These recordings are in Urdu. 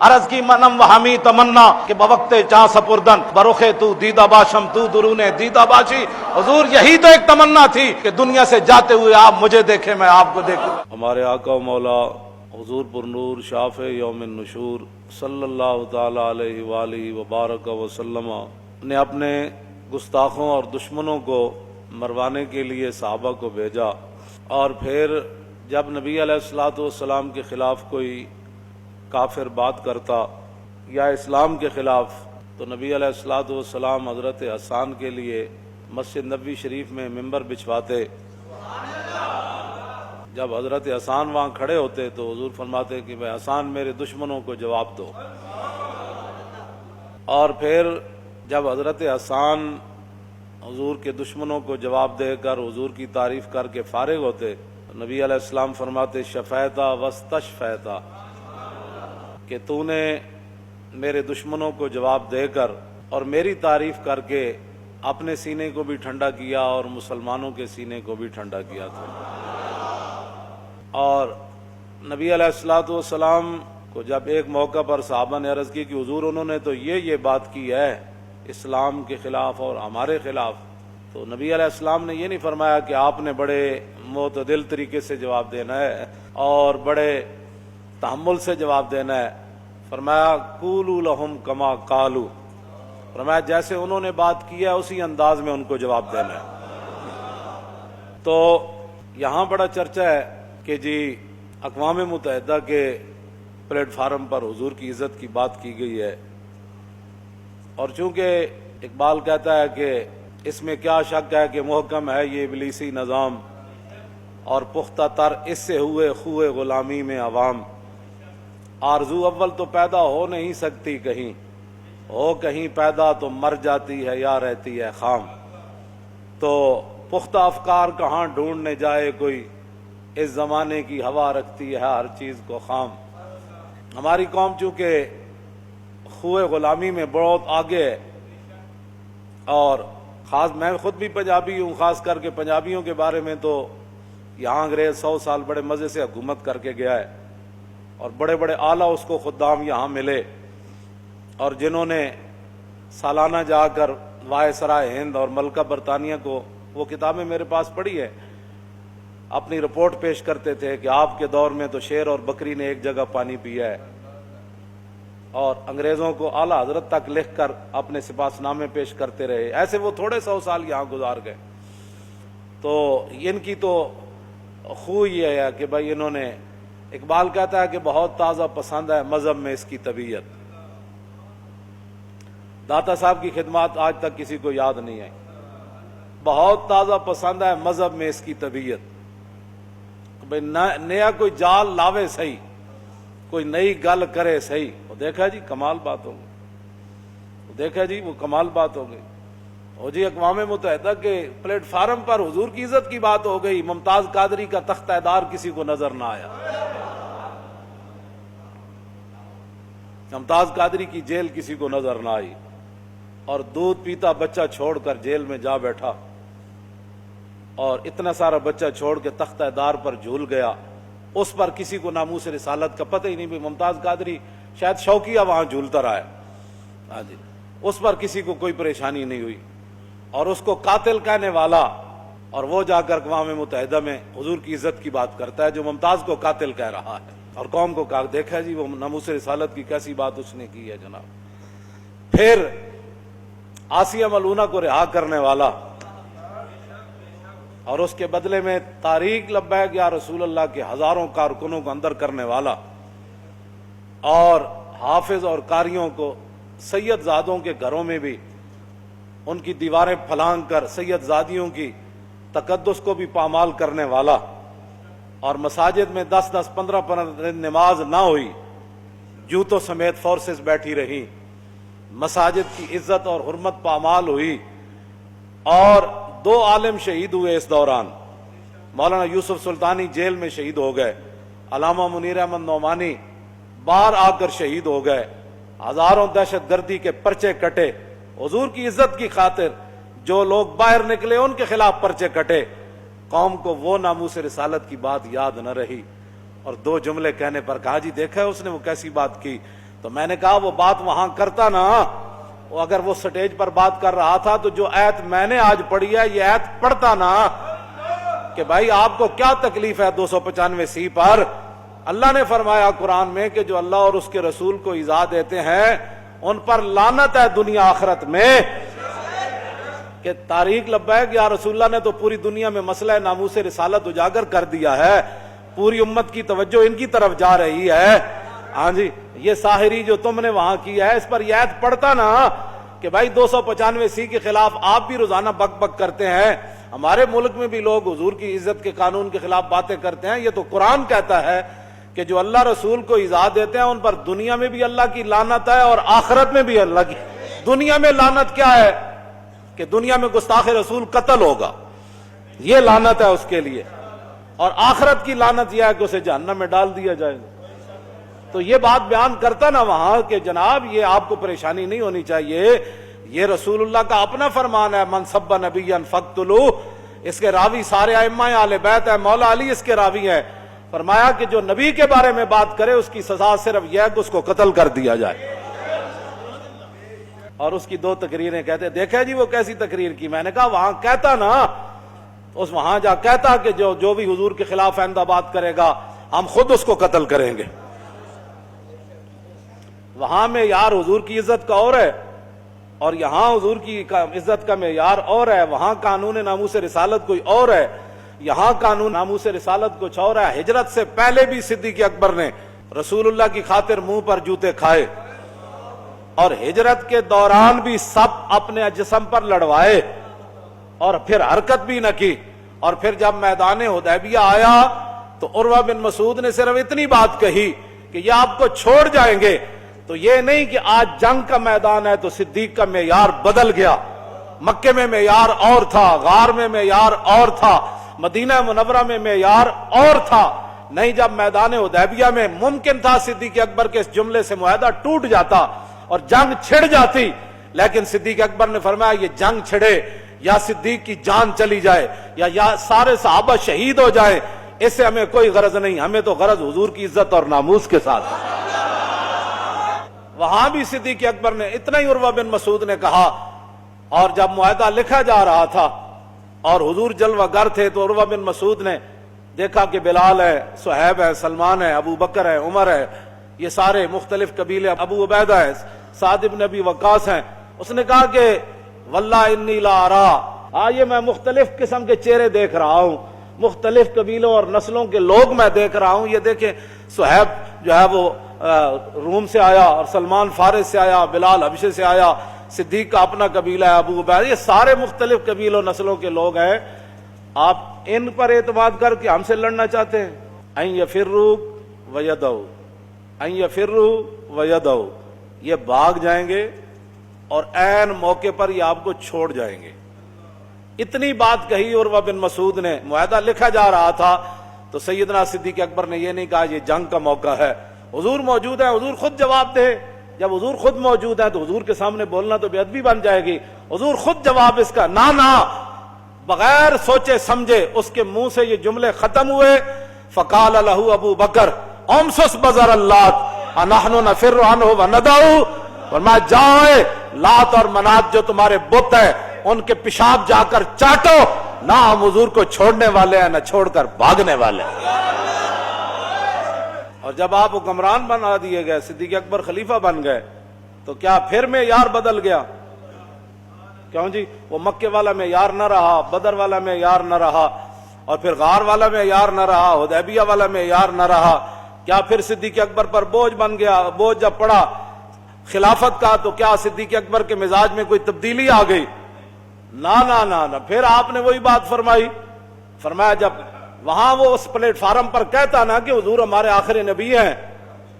عرض کی منم و ہمی تمنا کہ بوقت چاں سپردن بروخے تو دیدہ باشم تو درون دیدہ باشی. حضور یہی تو ایک تمنا تھی کہ دنیا سے جاتے ہوئے آپ مجھے دیکھیں میں آپ کو دیکھوں. ہمارے آقا و مولا حضور پر نور شافع یوم النشور صلی اللہ تعالی علیہ وآلہ وبارک وسلم نے اپنے گستاخوں اور دشمنوں کو مروانے کے لیے صحابہ کو بھیجا، اور پھر جب نبی علیہ الصلوۃ والسلام کے خلاف کوئی کافر بات کرتا یا اسلام کے خلاف، تو نبی علیہ الصلوۃ والسلام حضرت حسان کے لیے مسجد نبوی شریف میں ممبر بچھواتے. جب حضرت حسان وہاں کھڑے ہوتے تو حضور فرماتے کہ میں حسان میرے دشمنوں کو جواب دو. اور پھر جب حضرت حسان حضور کے دشمنوں کو جواب دے کر حضور کی تعریف کر کے فارغ ہوتے تو نبی علیہ السلام فرماتے شفیتا واستشفیتا، کہ تو نے میرے دشمنوں کو جواب دے کر اور میری تعریف کر کے اپنے سینے کو بھی ٹھنڈا کیا اور مسلمانوں کے سینے کو بھی ٹھنڈا کیا تھا. اور نبی علیہ الصلوۃ والسلام کو جب ایک موقع پر صحابہ نے عرض کی کہ حضور انہوں نے تو یہ بات کی ہے اسلام کے خلاف اور ہمارے خلاف، تو نبی علیہ السلام نے یہ نہیں فرمایا کہ آپ نے بڑے معتدل طریقے سے جواب دینا ہے اور بڑے تحمل سے جواب دینا ہے. فرمایا قولوا لہم کما قالوا، فرمایا جیسے انہوں نے بات کی ہے اسی انداز میں ان کو جواب دینا ہے. تو یہاں بڑا چرچا ہے کہ جی اقوام متحدہ کے پلیٹ فارم پر حضور کی عزت کی بات کی گئی ہے، اور چونکہ اقبال کہتا ہے کہ اس میں کیا شک ہے کہ محکم ہے یہ ابلیسی نظام، اور پختہ تر اس سے ہوئے خوئے غلامی میں عوام. آرزو اول تو پیدا ہو نہیں سکتی کہیں، ہو کہیں پیدا تو مر جاتی ہے یا رہتی ہے خام. تو پختہ افکار کہاں ڈھونڈنے جائے کوئی، اس زمانے کی ہوا رکھتی ہے ہر چیز کو خام. ہماری قوم چونکہ خوئے غلامی میں بہت آگے ہے، اور خاص میں خود بھی پنجابی ہوں، خاص کر کے پنجابیوں کے بارے میں تو یہاں انگریز 100 سال بڑے مزے سے حکومت کر کے گیا ہے، اور بڑے بڑے اعلیٰ اس کو خدام یہاں ملے، اور جنہوں نے سالانہ جا کر وائسرائے ہند اور ملکہ برطانیہ کو وہ کتابیں میرے پاس پڑھی ہے، اپنی رپورٹ پیش کرتے تھے کہ آپ کے دور میں تو شیر اور بکری نے ایک جگہ پانی پیا ہے، اور انگریزوں کو اعلیٰ حضرت تک لکھ کر اپنے سپاس نامے پیش کرتے رہے. ایسے وہ تھوڑے 100 سال یہاں گزار گئے. تو ان کی تو خو یہ ہے کہ بھائی انہوں نے، اقبال کہتا ہے کہ بہت تازہ پسند ہے مذہب میں اس کی طبیعت. داتا صاحب کی خدمات آج تک کسی کو یاد نہیں آئی. بہت تازہ پسند ہے مذہب میں اس کی طبیعت. بھائی نیا کوئی جال لاوے صحیح، کوئی نئی گل کرے صحیح. وہ دیکھا جی کمال بات ہو گئی، وہ دیکھا جی وہ کمال بات ہو گئی. وہ جی اقوام متحدہ کے پلیٹ فارم پر حضور کی عزت کی بات ہو گئی، ممتاز قادری کا تختہ دار کسی کو نظر نہ آیا، ممتاز قادری کی جیل کسی کو نظر نہ آئی، اور دودھ پیتا بچہ چھوڑ کر جیل میں جا بیٹھا، اور اتنا سارا بچہ چھوڑ کے تختہ دار پر جھول گیا. اس پر کسی کو ناموس رسالت کا پتہ ہی نہیں. بھی ممتاز قادری شاید شوقیہ وہاں جھولتا رہا ہے. ہاں جی، اس پر کسی کو کوئی پریشانی نہیں ہوئی، اور اس کو قاتل کہنے والا، اور وہ جا کر اقوام متحدہ میں حضور کی عزت کی بات کرتا ہے جو ممتاز کو قاتل کہہ رہا ہے، اور قوم کو کہا دیکھا جی وہ ناموس رسالت کی کیسی بات اس نے کی ہے جناب. پھر آسیہ ملونہ کو رہا کرنے والا، اور اس کے بدلے میں تاریخ لبیک یا رسول اللہ کے ہزاروں کارکنوں کو اندر کرنے والا، اور حافظ اور قاریوں کو سید زادوں کے گھروں میں بھی ان کی دیواریں پھلانگ کر سید زادیوں کی تقدس کو بھی پامال کرنے والا، اور مساجد میں 10-10 15 نماز نہ ہوئی، جوتوں سمیت فورسز بیٹھی رہی، مساجد کی عزت اور حرمت پامال ہوئی. اور 2 عالم شہید ہوئے اس دوران. مولانا یوسف سلطانی جیل میں شہید ہو گئے، علامہ منیر احمد نعمانی باہر آ کر شہید ہو گئے. ہزاروں دہشت گردی کے پرچے کٹے. حضور کی عزت کی خاطر جو لوگ باہر نکلے ان کے خلاف پرچے کٹے. قوم کو وہ ناموس رسالت کی بات یاد نہ رہی، اور 2 جملے کہنے پر کہا جی دیکھا ہے اس نے وہ کیسی بات کی. تو میں نے کہا وہ بات وہاں کرتا نا، اگر وہ سٹیج پر بات کر رہا تھا تو جو آیت میں نے آج پڑھی ہے یہ آیت پڑھتا نا، کہ بھائی آپ کو کیا تکلیف ہے 295 پر۔ اللہ نے فرمایا قرآن میں کہ جو اللہ اور اس کے رسول کو ایذا دیتے ہیں ان پر لعنت ہے دنیا آخرت میں۔ کہ تاریخ لبیک یا رسول اللہ نے تو پوری دنیا میں مسئلہ ناموس رسالت اجاگر کر دیا ہے، پوری امت کی توجہ ان کی طرف جا رہی ہے۔ ہاں جی، یہ ساحری جو تم نے وہاں کیا ہے اس پر یہ آیت پڑھتا نا کہ بھائی 295 کے خلاف آپ بھی روزانہ بک بک کرتے ہیں، ہمارے ملک میں بھی لوگ حضور کی عزت کے قانون کے خلاف باتیں کرتے ہیں۔ یہ تو قرآن کہتا ہے کہ جو اللہ رسول کو ایذا دیتے ہیں ان پر دنیا میں بھی اللہ کی لعنت ہے اور آخرت میں بھی اللہ کی۔ دنیا میں لعنت کیا ہے کہ دنیا میں گستاخ رسول قتل ہوگا، یہ لعنت ہے اس کے لیے، اور آخرت کی لعنت یہ ہے کہ اسے جہنم میں ڈال دیا جائے گا۔ تو یہ بات بیان کرتا نا وہاں کہ جناب یہ آپ کو پریشانی نہیں ہونی چاہیے، یہ رسول اللہ کا اپنا فرمان ہے، من سب نبیا فاقتلوہ۔ اس کے راوی سارے ائمہ اہل بیت ہے، مولا علی اس کے راوی ہیں۔ فرمایا کہ جو نبی کے بارے میں بات کرے اس کی سزا صرف یہ ہے کہ اس کو قتل کر دیا جائے۔ اور اس کی 2 تقریریں کہتے دیکھا جی وہ کیسی تقریر کی۔ میں نے کہا وہاں کہتا نا، اس وہاں جا کہتا کہ جو بھی حضور کے خلاف آئندہ بات کرے گا ہم خود اس کو قتل کریں گے۔ وہاں معیار حضور کی عزت کا اور ہے اور یہاں حضور کی عزت کا معیار اور ہے۔ وہاں قانون ناموس رسالت کوئی اور ہے، یہاں قانون ناموس رسالت کچھ اور ہے۔ ہجرت سے پہلے بھی صدیق اکبر نے رسول اللہ کی خاطر منہ پر جوتے کھائے، اور ہجرت کے دوران بھی سب اپنے جسم پر لڑوائے اور پھر حرکت بھی نہ کی۔ اور پھر جب میدان حدیبیہ آیا تو عروہ بن مسعود نے صرف اتنی بات کہی کہ یہ آپ کو چھوڑ جائیں گے۔ تو یہ نہیں کہ آج جنگ کا میدان ہے تو صدیق کا معیار بدل گیا۔ مکے میں معیار اور تھا، غار میں معیار اور تھا، مدینہ منورہ میں معیار اور تھا۔ نہیں، جب میدان حدیبیہ میں ممکن تھا صدیق اکبر کے اس جملے سے معاہدہ ٹوٹ جاتا اور جنگ چھڑ جاتی، لیکن صدیق اکبر نے فرمایا یہ جنگ چھڑے یا صدیق کی جان چلی جائے یا سارے صحابہ شہید ہو جائے، اس سے ہمیں کوئی غرض نہیں، ہمیں تو غرض حضور کی عزت اور ناموس کے ساتھ۔ وہاں بھی صدیق اکبر نے اتنا ہی عروہ بن مسعود نے کہا، اور جب معاہدہ لکھا جا رہا تھا اور حضور جلوہ گر تھے تو عروہ بن مسعود نے دیکھا کہ بلال ہے، صہیب ہے، سلمان ہے، ابو بکر ہے، عمر ہے، یہ سارے مختلف قبیلے، ابو عبیدہ ہے، سعد بن ابی وقاص ہیں۔ اس نے کہا کہ واللہ انی لا ارا، یہ میں مختلف قسم کے چہرے دیکھ رہا ہوں، مختلف قبیلوں اور نسلوں کے لوگ میں دیکھ رہا ہوں۔ یہ دیکھیں صہیب جو ہے وہ روم سے آیا، اور سلمان فارس سے آیا، بلال حبشے سے آیا، صدیق کا اپنا قبیلہ ہے، ابو عبیدہ، یہ سارے مختلف قبیلوں نسلوں کے لوگ ہیں۔ آپ ان پر اعتماد کر کے ہم سے لڑنا چاہتے ہیں؟ ان یفروا ویدعوا، ان یفروا ویدعوا، یہ بھاگ جائیں گے اور عین موقع پر یہ آپ کو چھوڑ جائیں گے۔ اتنی بات کہی عروہ بن مسعود نے۔ معاہدہ لکھا جا رہا تھا تو سیدنا صدیق اکبر نے یہ نہیں کہا یہ جنگ کا موقع ہے، حضور موجود ہے، حضور خود جواب دے۔ جب حضور خود موجود ہے تو حضور کے سامنے بولنا تو بے ادبی بن جائے گی۔ حضور خود جواب اس کا نہ بغیر سوچے سمجھے اس کے منہ سے یہ جملے ختم ہوئے۔ فقال له ابو بکر امسس بزر اللات انحن نفر عنہ وندعو، فرمایا جاؤ لات اور منات جو تمہارے بت ہیں ان کے پیشاب جا کر چاٹو، نہ ہم حضور کو چھوڑنے والے ہیں نہ چھوڑ کر بھاگنے والے ہیں۔ اور جب آپ حکمران بنا دیے گئے، صدیق اکبر خلیفہ بن گئے، تو کیا پھر معیار بدل گیا؟ کیوں جی؟ وہ مکے والا معیار نہ رہا، بدر والا معیار نہ رہا، اور پھر غار والا معیار نہ رہا، حدیبیہ والا معیار نہ رہا، کیا پھر صدیق اکبر پر بوجھ بن گیا؟ بوجھ جب پڑا خلافت کا تو کیا صدیق اکبر کے مزاج میں کوئی تبدیلی آ گئی؟ نہ پھر آپ نے وہی بات فرمائی۔ فرمایا جب وہاں وہ اس پلیٹ فارم پر کہتا نا کہ حضور ہمارے آخری نبی ہیں،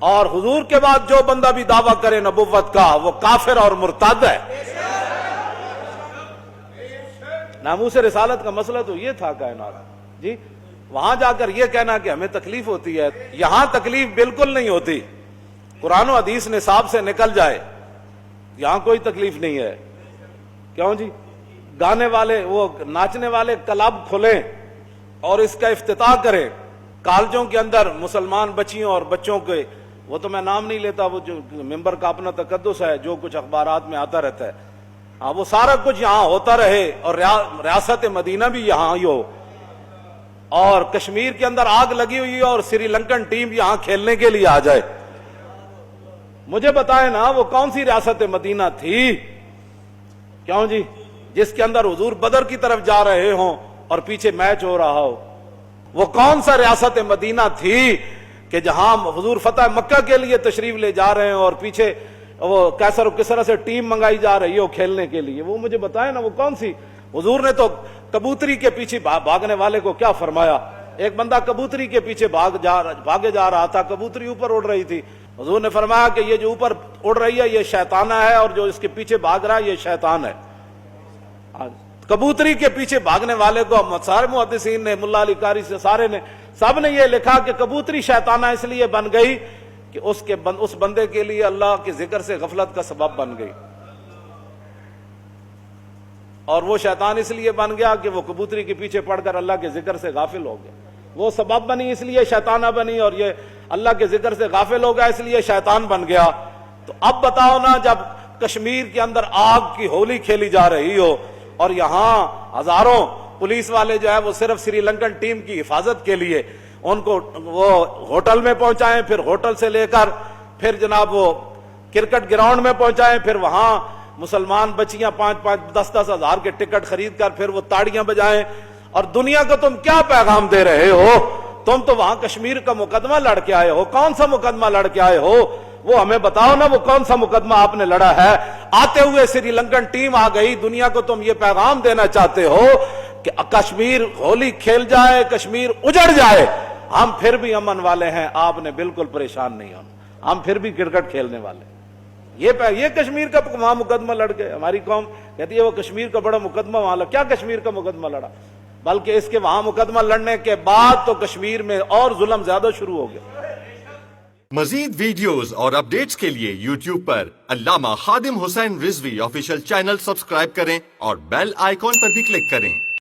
اور حضور کے بعد جو بندہ بھی دعویٰ کرے نبوت کا وہ کافر اور مرتد ہے۔ ناموس رسالت کا مسئلہ تو یہ تھا کائنات جی۔ وہاں جا کر یہ کہنا کہ ہمیں تکلیف ہوتی ہے، یہاں تکلیف بالکل نہیں ہوتی۔ قرآن و حدیث نصاب سے نکل جائے، یہاں کوئی تکلیف نہیں ہے۔ کیوں جی؟ گانے والے، وہ ناچنے والے کلب کھلیں اور اس کا افتتاح کریں، کالجوں کے اندر مسلمان بچیوں اور بچوں کے وہ تو میں نام نہیں لیتا, وہ جو ممبر کا اپنا تقدس ہے, جو کچھ اخبارات میں آتا رہتا ہے, ہاں وہ سارا کچھ یہاں ہوتا رہے اور ریاست مدینہ بھی یہاں ہی ہو, اور کشمیر کے اندر آگ لگی ہوئی اور سری لنکن ٹیم یہاں کھیلنے کے لیے آ جائے. مجھے بتائیں نا وہ کون سی ریاست مدینہ تھی, کیوں جی, جس کے اندر حضور بدر کی طرف جا رہے ہوں اور پیچھے میچ ہو رہا ہو. وہ کون سا ریاست مدینہ تھی کہ جہاں حضور فتح مکہ کے لیے تشریف لے جا رہے ہیں اور پیچھے وہ کیسر و کسرا سے ٹیم منگائی جا رہی ہو کھیلنے کے لیے. وہ مجھے بتائیں نا وہ کون سی. حضور نے تو کبوتری کے پیچھے بھاگنے والے کو کیا فرمایا, ایک بندہ کبوتری کے پیچھے بھاگے جا رہا تھا, کبوتری اوپر اڑ رہی تھی. حضور نے فرمایا کہ یہ جو اوپر اڑ رہی ہے یہ شیطانہ ہے, اور جو اس کے پیچھے بھاگ رہا ہے یہ شیطان ہے. کبوتری کے پیچھے بھاگنے والے کو سارے محدثین نے, ملا علی قاری سے سارے نے, سب نے یہ لکھا کہ کبوتری شیطانہ اس لیے بن گئی کہ اس بندے کے لیے اللہ کے ذکر سے غفلت کا سبب بن گئی, اور وہ شیطان اس لیے بن گیا کہ وہ کبوتری کے پیچھے پڑ کر اللہ کے ذکر سے غافل ہو گیا. وہ سبب بنی اس لیے شیطانہ بنی, اور یہ اللہ کے ذکر سے غافل ہو گیا اس لیے شیطان بن گیا. تو اب بتاؤ نا, جب کشمیر کے اندر آگ کی ہولی کھیلی جا رہی ہو اور یہاں ہزاروں پولیس والے جو ہے وہ صرف سری لنکن ٹیم کی حفاظت کے لیے ان کو وہ ہوٹل میں پہنچائیں, پھر ہوٹل سے لے کر پھر جناب وہ کرکٹ گراؤنڈ میں پہنچائیں, پھر وہاں مسلمان بچیاں 5-5 10 ہزار کے ٹکٹ خرید کر پھر وہ تاڑیاں بجائیں, اور دنیا کو تم کیا پیغام دے رہے ہو. تم تو وہاں کشمیر کا مقدمہ لڑ کے آئے ہو, کون سا مقدمہ لڑ کے آئے ہو وہ ہمیں بتاؤ نا, وہ کون سا مقدمہ آپ نے لڑا ہے. آتے ہوئے سری لنکن ٹیم آ گئی, دنیا کو تم یہ پیغام دینا چاہتے ہو کہ کشمیر ہولی کھیل جائے, کشمیر اجڑ جائے, ہم پھر بھی امن والے ہیں, آپ نے بالکل پریشان نہیں ہونا, ہم پھر بھی کرکٹ کھیلنے والے. یہ کشمیر کا وہاں مقدمہ لڑ گئے. ہماری قوم کہتی ہے وہ کشمیر کا بڑا مقدمہ وہاں لڑا. کیا کشمیر کا مقدمہ لڑا, بلکہ اس کے وہاں مقدمہ لڑنے کے بعد تو کشمیر میں اور ظلم زیادہ شروع ہو گیا. مزید ویڈیوز اور اپڈیٹس کے لیے یوٹیوب پر علامہ Khadim Hussain Rizvi official channel subscribe کریں اور بیل آئیکن پر بھی کلک کریں.